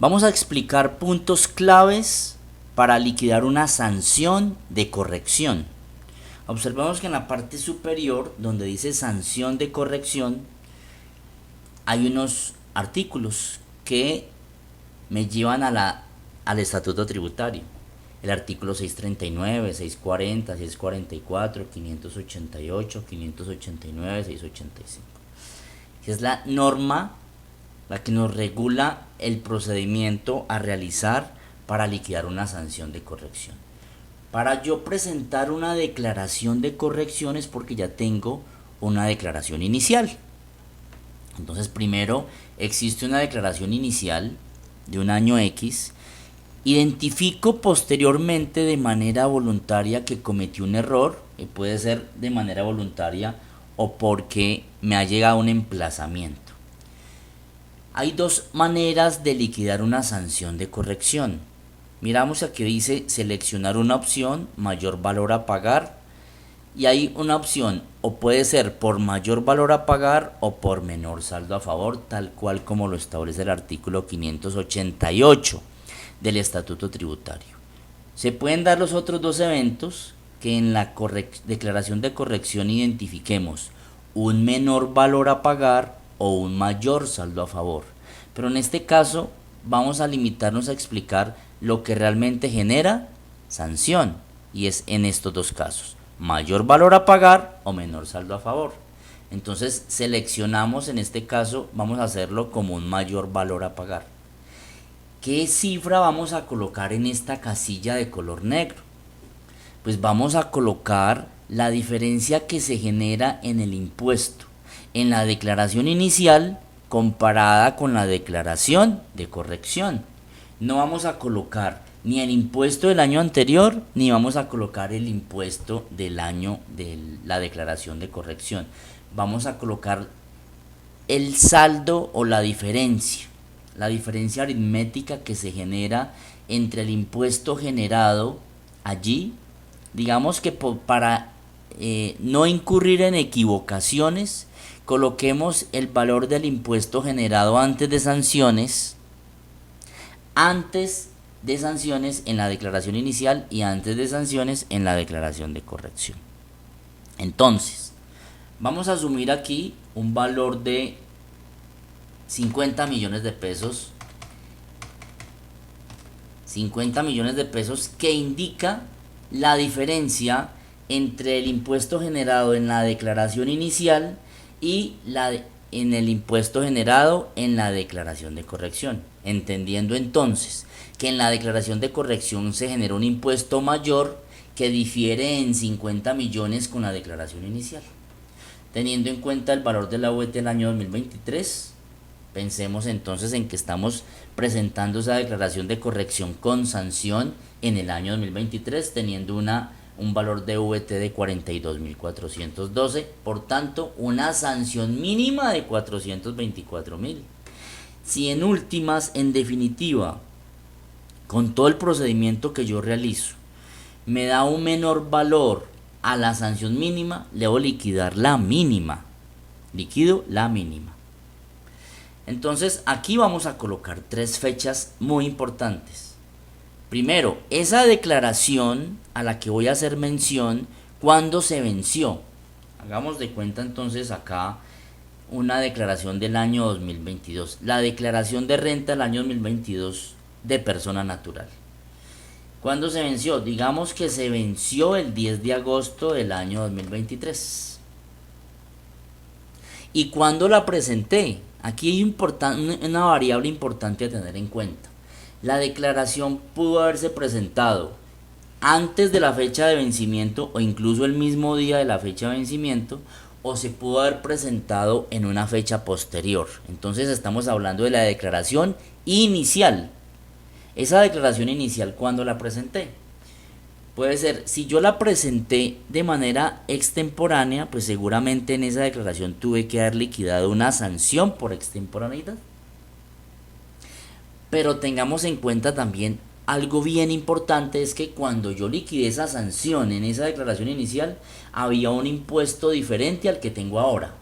Vamos a explicar puntos claves para liquidar una sanción de corrección. Observemos que en la parte superior, donde dice sanción de corrección, hay unos artículos que me llevan al estatuto tributario. El artículo 639, 640, 644, 588, 589, 685. Es la norma la que nos regula el procedimiento a realizar para liquidar una sanción de corrección. Para yo presentar una declaración de corrección es porque ya tengo una declaración inicial. Entonces primero existe una declaración inicial de un año X. Identifico posteriormente de manera voluntaria que cometí un error, que puede ser de manera voluntaria o porque me ha llegado un emplazamiento. Hay dos maneras de liquidar una sanción de corrección. Miramos aquí dice seleccionar una opción, mayor valor a pagar, y hay una opción o puede ser por mayor valor a pagar o por menor saldo a favor, tal cual como lo establece el artículo 588 del Estatuto Tributario. Se pueden dar los otros dos eventos que en la declaración de corrección identifiquemos un menor valor a pagar o un mayor saldo a favor. Pero en este caso vamos a limitarnos a explicar lo que realmente genera sanción, y es en estos dos casos, mayor valor a pagar o menor saldo a favor. Entonces seleccionamos, en este caso vamos a hacerlo como un mayor valor a pagar. ¿Qué cifra vamos a colocar en esta casilla de color negro? Pues vamos a colocar la diferencia que se genera en el impuesto en la declaración inicial comparada con la declaración de corrección. No vamos a colocar ni el impuesto del año anterior, ni vamos a colocar el impuesto del año de la declaración de corrección. Vamos a colocar el saldo o la diferencia aritmética que se genera entre el impuesto generado allí. Digamos que para no incurrir en equivocaciones, coloquemos el valor del impuesto generado antes de sanciones en la declaración inicial y antes de sanciones en la declaración de corrección. Entonces, vamos a asumir aquí un valor de 50 millones de pesos. 50 millones de pesos que indica la diferencia entre el impuesto generado en la declaración inicial y en el impuesto generado en la declaración de corrección, entendiendo entonces que en la declaración de corrección se genera un impuesto mayor que difiere en 50 millones con la declaración inicial. Teniendo en cuenta el valor de la UET del año 2023, pensemos entonces en que estamos presentando esa declaración de corrección con sanción en el año 2023, teniendo un valor de VT de 42.412, por tanto una sanción mínima de 424.000. Si en últimas, en definitiva, con todo el procedimiento que yo realizo, me da un menor valor a la sanción mínima, le debo liquidar la mínima. Liquido la mínima. Entonces aquí vamos a colocar tres fechas muy importantes. Primero, esa declaración a la que voy a hacer mención, ¿cuándo se venció? Hagamos de cuenta entonces acá una declaración del año 2022. La declaración de renta del año 2022 de persona natural. ¿Cuándo se venció? Digamos que se venció el 10 de agosto del año 2023. ¿Y cuándo la presenté? Aquí hay una variable importante a tener en cuenta. La declaración pudo haberse presentado antes de la fecha de vencimiento o incluso el mismo día de la fecha de vencimiento, o se pudo haber presentado en una fecha posterior. Entonces estamos hablando de la declaración inicial. Esa declaración inicial, ¿cuándo la presenté? Puede ser, si yo la presenté de manera extemporánea, pues seguramente en esa declaración tuve que haber liquidado una sanción por extemporaneidad. Pero tengamos en cuenta también algo bien importante, es que cuando yo liquidé esa sanción en esa declaración inicial, había un impuesto diferente al que tengo ahora.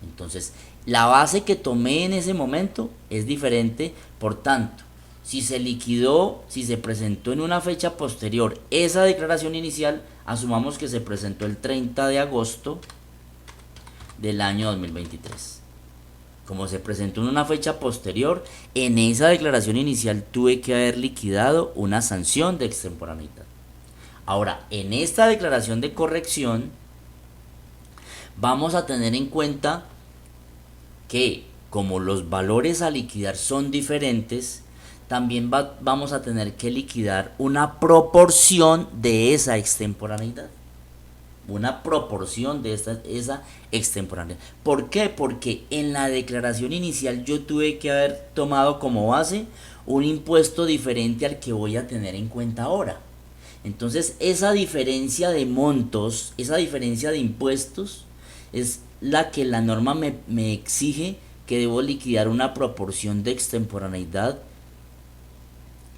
Entonces, la base que tomé en ese momento es diferente, por tanto, Si se liquidó, si se presentó en una fecha posterior esa declaración inicial, asumamos que se presentó el 30 de agosto del año 2023. Como se presentó en una fecha posterior, en esa declaración inicial tuve que haber liquidado una sanción de extemporaneidad. Ahora, en esta declaración de corrección, vamos a tener en cuenta que como los valores a liquidar son diferentes, también vamos a tener que liquidar una proporción de esa extemporaneidad. Una proporción de esa extemporaneidad. ¿Por qué? Porque en la declaración inicial yo tuve que haber tomado como base un impuesto diferente al que voy a tener en cuenta ahora. Entonces esa diferencia de montos, esa diferencia de impuestos es la que la norma me exige que debo liquidar una proporción de extemporaneidad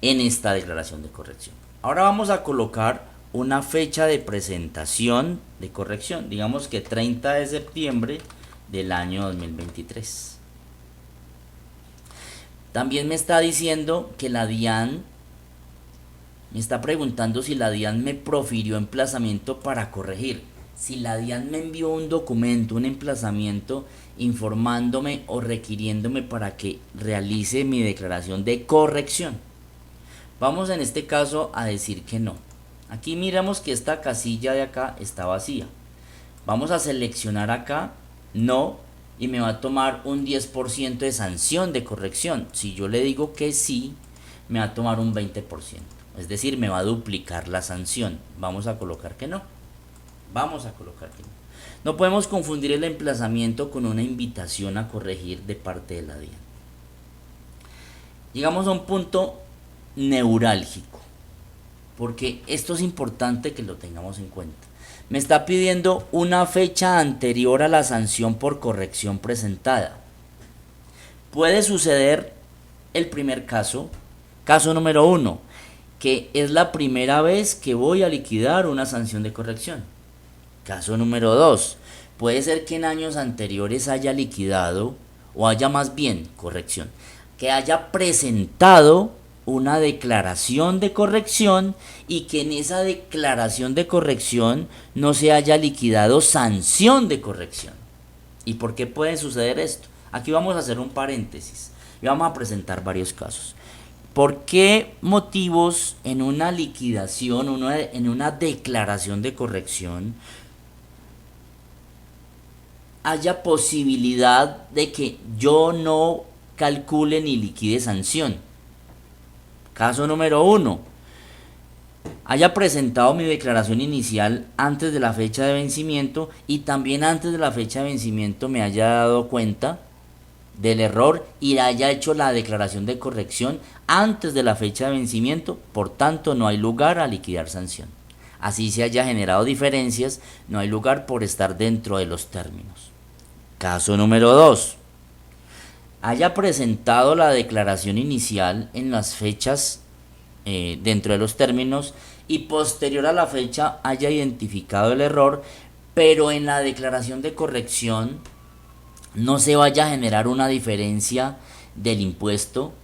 en esta declaración de corrección. Ahora vamos a colocar una fecha de presentación de corrección, digamos que 30 de septiembre del año 2023. También me está diciendo que la DIAN, me está preguntando si la DIAN me profirió emplazamiento para corregir. Si la DIAN me envió un documento, un emplazamiento informándome o requiriéndome para que realice mi declaración de corrección. Vamos en este caso a decir que no. Aquí miramos que esta casilla de acá está vacía. Vamos a seleccionar acá no y me va a tomar un 10% de sanción de corrección. Si yo le digo que sí, me va a tomar un 20%. Es decir, me va a duplicar la sanción. Vamos a colocar que no. Vamos a colocar que no. No podemos confundir el emplazamiento con una invitación a corregir de parte de la DIAN. Llegamos a un punto neurálgico, porque esto es importante que lo tengamos en cuenta. Me está pidiendo una fecha anterior a la sanción por corrección presentada. Puede suceder el primer caso, caso número 1, que es la primera vez que voy a liquidar una sanción de corrección. Caso número 2, puede ser que en años anteriores haya liquidado, o haya más bien, corrección, que haya presentado una declaración de corrección y que en esa declaración de corrección no se haya liquidado sanción de corrección. ¿Y por qué puede suceder esto? Aquí vamos a hacer un paréntesis y vamos a presentar varios casos. ¿Por qué motivos en una liquidación, en una declaración de corrección, haya posibilidad de que yo no calcule ni liquide sanción? Caso número 1, haya presentado mi declaración inicial antes de la fecha de vencimiento y también antes de la fecha de vencimiento me haya dado cuenta del error y haya hecho la declaración de corrección antes de la fecha de vencimiento, por tanto no hay lugar a liquidar sanción. Así se haya generado diferencias, no hay lugar por estar dentro de los términos. Caso número 2, haya presentado la declaración inicial en las fechas dentro de los términos y posterior a la fecha haya identificado el error, pero en la declaración de corrección no se vaya a generar una diferencia del impuesto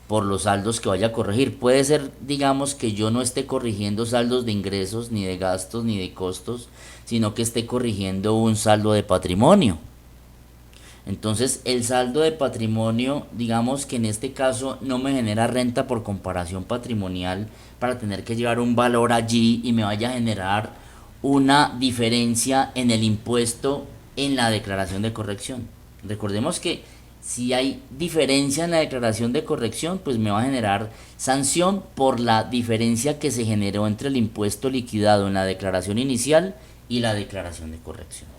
por los saldos que vaya a corregir. Puede ser, digamos, que yo no esté corrigiendo saldos de ingresos, ni de gastos, ni de costos, sino que esté corrigiendo un saldo de patrimonio. Entonces el saldo de patrimonio, digamos que en este caso no me genera renta por comparación patrimonial para tener que llevar un valor allí y me vaya a generar una diferencia en el impuesto en la declaración de corrección. Recordemos que si hay diferencia en la declaración de corrección, pues me va a generar sanción por la diferencia que se generó entre el impuesto liquidado en la declaración inicial y la declaración de corrección.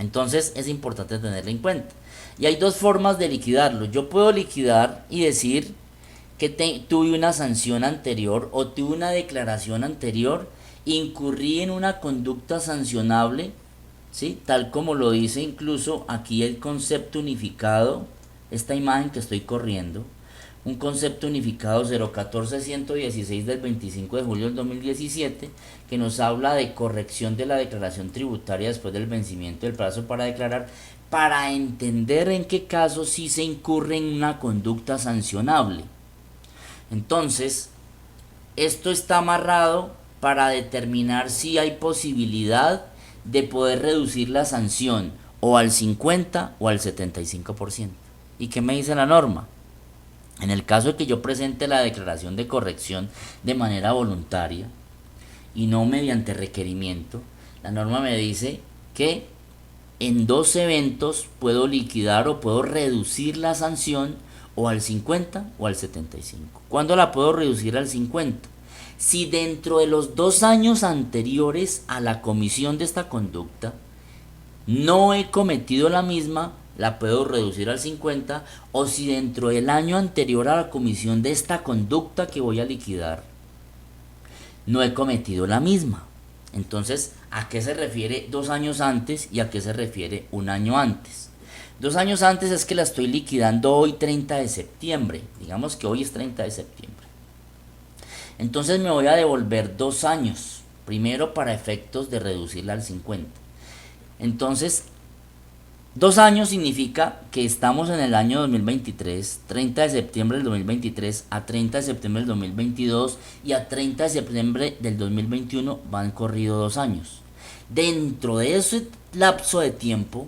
Entonces es importante tenerlo en cuenta. Y hay dos formas de liquidarlo. Yo puedo liquidar y decir que tuve una sanción anterior o tuve una declaración anterior, incurrí en una conducta sancionable, ¿sí? Tal como lo dice incluso aquí el concepto unificado, esta imagen que estoy corriendo, un concepto unificado 014-116 del 25 de julio del 2017, que nos habla de corrección de la declaración tributaria después del vencimiento del plazo para declarar, para entender en qué caso sí se incurre en una conducta sancionable. Entonces, esto está amarrado para determinar si hay posibilidad de poder reducir la sanción o al 50 o al 75%. ¿Y qué me dice la norma? En el caso de que yo presente la declaración de corrección de manera voluntaria y no mediante requerimiento, la norma me dice que en dos eventos puedo liquidar o puedo reducir la sanción o al 50 o al 75. ¿Cuándo la puedo reducir al 50? Si dentro de los 2 años anteriores a la comisión de esta conducta no he cometido la misma, la puedo reducir al 50, o si dentro del año anterior a la comisión de esta conducta que voy a liquidar no he cometido la misma. Entonces, ¿a qué se refiere 2 años antes y a qué se refiere un año antes? 2 años antes es que la estoy liquidando hoy 30 de septiembre. Digamos que hoy es 30 de septiembre. Entonces me voy a devolver 2 años. Primero para efectos de reducirla al 50. Entonces, 2 años significa que estamos en el año 2023, 30 de septiembre del 2023 a 30 de septiembre del 2022 y a 30 de septiembre del 2021 van corrido 2 años. Dentro de ese lapso de tiempo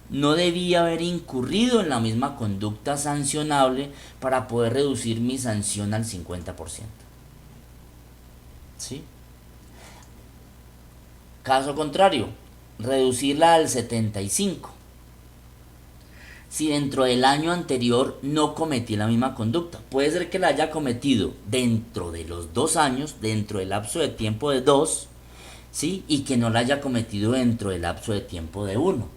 no debía haber incurrido en la misma conducta sancionable para poder reducir mi sanción al 50%. ¿Sí? Caso contrario, reducirla al 75%. Si dentro del año anterior no cometí la misma conducta. Puede ser que la haya cometido dentro de los 2 años, dentro del lapso de tiempo de 2, ¿sí? Y que no la haya cometido dentro del lapso de tiempo de 1.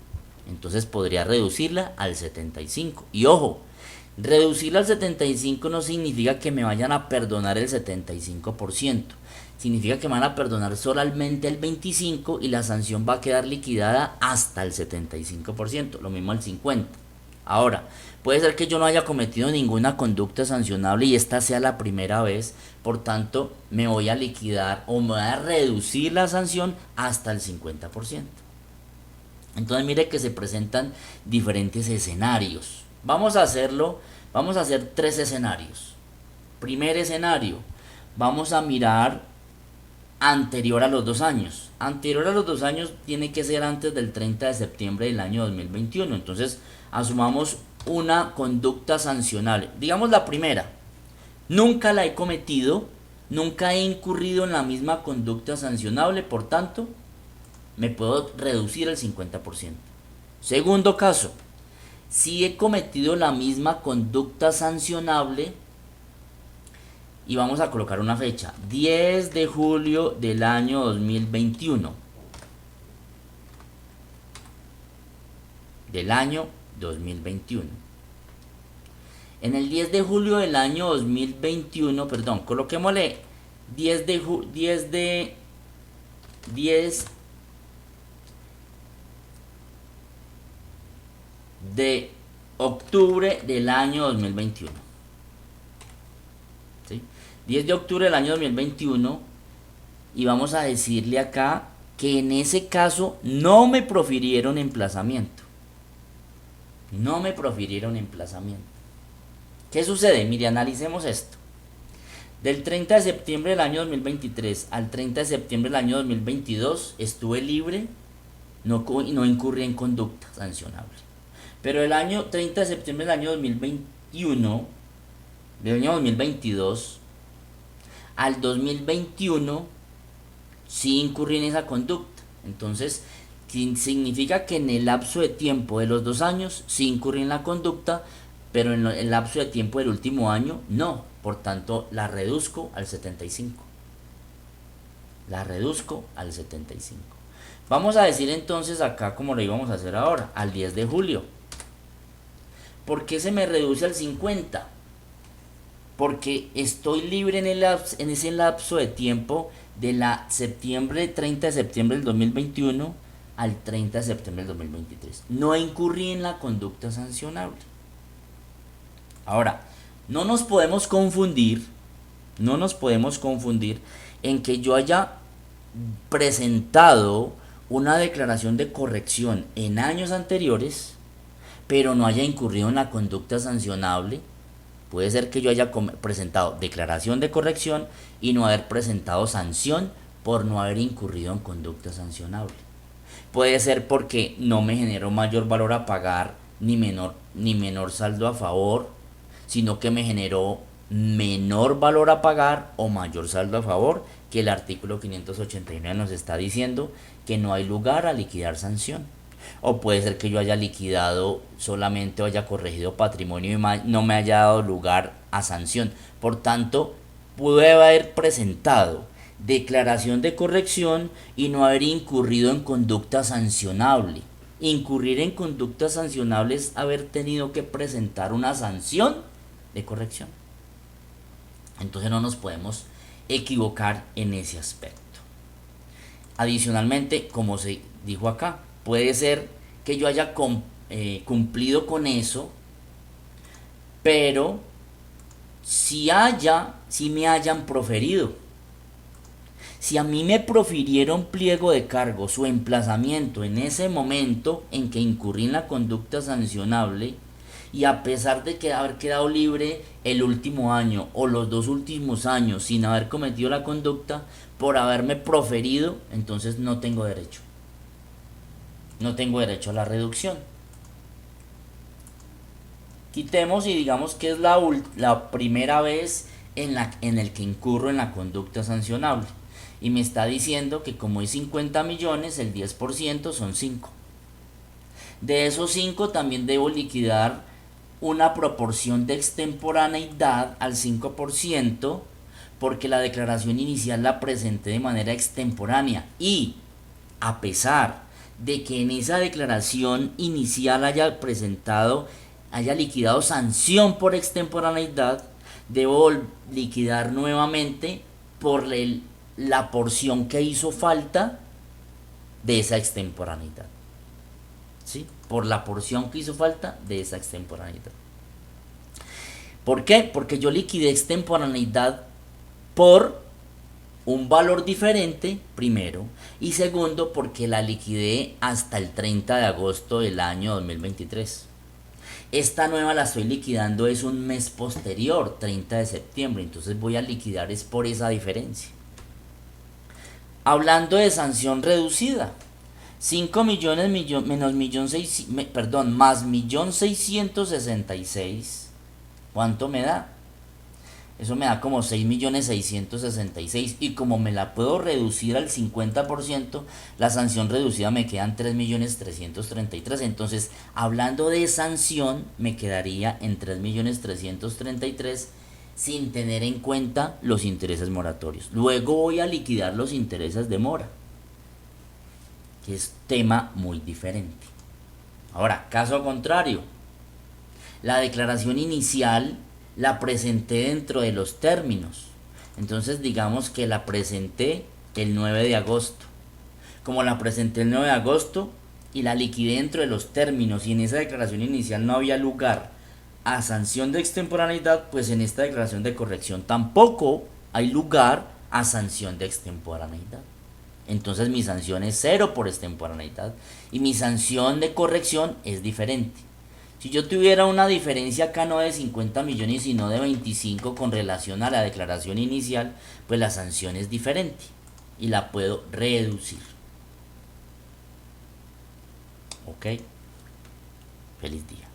Entonces podría reducirla al 75. Y ojo, reducirla al 75 no significa que me vayan a perdonar el 75%. Significa que me van a perdonar solamente el 25% y la sanción va a quedar liquidada hasta el 75%. Lo mismo al 50%. Ahora, puede ser que yo no haya cometido ninguna conducta sancionable y esta sea la primera vez, por tanto me voy a liquidar o me voy a reducir la sanción hasta el 50%. Entonces mire que se presentan diferentes escenarios. Vamos a hacer 3 escenarios. Primer escenario, vamos a mirar anterior a los 2 años. Anterior a los 2 años tiene que ser antes del 30 de septiembre del año 2021. Entonces, asumamos una conducta sancionable. Digamos la primera. Nunca la he cometido, nunca he incurrido en la misma conducta sancionable, por tanto, me puedo reducir al 50%. Segundo caso. Si he cometido la misma conducta sancionable, y vamos a colocar una fecha, 10 de julio del año 2021. Del año 2021. En el 10 de julio del año 2021, perdón, coloquémosle 10 de octubre del año 2021. ¿Sí? 10 de octubre del año 2021 y vamos a decirle acá que en ese caso no me profirieron emplazamiento. No me profirieron emplazamiento. ¿Qué sucede? Mire, analicemos esto. Del 30 de septiembre del año 2023 al 30 de septiembre del año 2022 estuve libre, no incurrí en conducta sancionable. Pero el año 30 de septiembre del año 2021, del año 2022, al 2021, sí incurrí en esa conducta. Entonces, significa que en el lapso de tiempo de los 2 años, sí incurrí en la conducta, pero en el lapso de tiempo del último año, no. Por tanto, la reduzco al 75. La reduzco al 75. Vamos a decir entonces acá, como lo íbamos a hacer ahora, al 10 de julio. ¿Por qué se me reduce al 50? Porque estoy libre en ese lapso de tiempo de la 30 de septiembre del 2021 al 30 de septiembre del 2023. No incurrí en la conducta sancionable. Ahora, no nos podemos confundir en que yo haya presentado una declaración de corrección en años anteriores, pero no haya incurrido en la conducta sancionable Puede ser que yo haya presentado declaración de corrección y no haber presentado sanción por no haber incurrido en conducta sancionable. Puede ser porque no me generó mayor valor a pagar ni menor saldo a favor, sino que me generó menor valor a pagar o mayor saldo a favor, que el artículo 589 nos está diciendo que no hay lugar a liquidar sanción. O puede ser que yo haya liquidado solamente o haya corregido patrimonio y no me haya dado lugar a sanción. Por tanto, pude haber presentado declaración de corrección y no haber incurrido en conducta sancionable. Incurrir en conducta sancionable es haber tenido que presentar una sanción de corrección. Entonces no nos podemos equivocar en ese aspecto. Adicionalmente, como se dijo acá, puede ser que yo haya cumplido con eso, pero si me hayan proferido. Si a mí me profirieron pliego de cargo, su emplazamiento en ese momento en que incurrí en la conducta sancionable, y a pesar de haber quedado libre el último año o los 2 últimos años sin haber cometido la conducta, por haberme proferido, entonces no tengo derecho. No tengo derecho a la reducción. Quitemos y digamos que es la primera vez en el que incurro en la conducta sancionable. Y me está diciendo que como es 50 millones, el 10% son 5. De esos 5 también debo liquidar una proporción de extemporaneidad al 5%, porque la declaración inicial la presenté de manera extemporánea. Y a pesar de que en esa declaración inicial haya liquidado sanción por extemporaneidad, debo liquidar nuevamente por la porción que hizo falta de esa extemporaneidad. ¿Sí? Por la porción que hizo falta de esa extemporaneidad. ¿Por qué? Porque yo liquidé extemporaneidad por un valor diferente, primero, y segundo, porque la liquidé hasta el 30 de agosto del año 2023. Esta nueva la estoy liquidando es un mes posterior, 30 de septiembre, entonces voy a liquidar es por esa diferencia. Hablando de sanción reducida, 5 millones menos más 1.666.000, ¿cuánto me da? Eso me da como 6.666.000, y como me la puedo reducir al 50%, la sanción reducida me quedan 3.333.000. Entonces, hablando de sanción, me quedaría en 3.333.000 sin tener en cuenta los intereses moratorios. Luego voy a liquidar los intereses de mora, que es tema muy diferente. Ahora, caso contrario, la declaración inicial la presenté dentro de los términos. Entonces digamos que la presenté el 9 de agosto. Como la presenté el 9 de agosto y la liquidé dentro de los términos, y en esa declaración inicial no había lugar a sanción de extemporaneidad, pues en esta declaración de corrección tampoco hay lugar a sanción de extemporaneidad. Entonces mi sanción es 0 por extemporaneidad y mi sanción de corrección es diferente. Si yo tuviera una diferencia acá no de 50 millones sino de 25 con relación a la declaración inicial, pues la sanción es diferente y la puedo reducir. ¿Ok? Feliz día.